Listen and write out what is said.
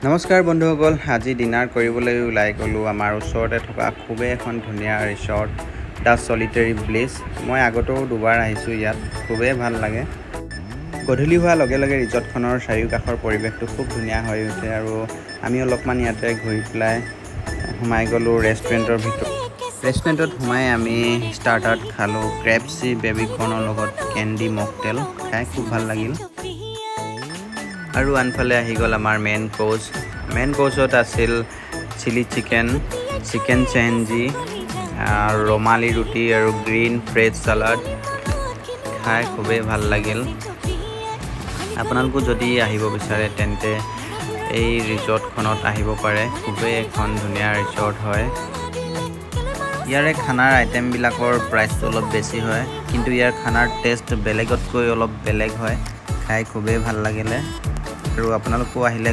নমস্কাৰ বন্ধুসকল, আজি ডিনাৰ কৰিবলৈ ওলাই গ'লোঁ আমাৰ ওচৰতে থকা খুবেই এখন ধুনীয়া ৰিসৰ্ট দ্য সলিটাৰী ব্লিছ। মই আগতেও দুবাৰ আহিছোঁ, ইয়াত খুবেই ভাল লাগে। গধূলি হোৱাৰ লগে লগে ৰিসৰ্টখনৰ চাৰিওকাষৰ পৰিৱেশটো খুব ধুনীয়া হৈ উঠে আৰু আমি অলপমান ইয়াতে ঘূৰি পেলাই সোমাই গ'লোঁ ৰেষ্টুৰেণ্টৰ ভিতৰত। ৰেষ্টুৰেণ্টত সোমাই আমি ষ্টাৰ্টাৰত খালোঁ ক্ৰেপচি বেবিকৰ্ণৰ লগত কেণ্ডি মকটেল, খাই খুব ভাল লাগিল। আৰু আনফালে আহি গ'ল আমাৰ মেইন কোৰ্ছত আছিল চিলি চিকেন চেঞ্জি, ৰুমালী ৰুটি আৰু গ্ৰীণ ফ্ৰেছ চালাড, খাই খুবেই ভাল লাগিল। আপোনালোকো যদি আহিব বিচাৰে তেন্তে এই ৰিসৰ্টখনত আহিব পাৰে। খুবেই এখন ধুনীয়া ৰিসৰ্ট হয়। ইয়াৰে খানাৰ আইটেমবিলাকৰ প্ৰাইচটো অলপ বেছি হয়, কিন্তু ইয়াৰ খানাৰ টেষ্ট বেলেগতকৈ অলপ বেলেগ হয়। খাই খুবেই ভাল লাগিলে আৰু আপোনালোকো আহিলে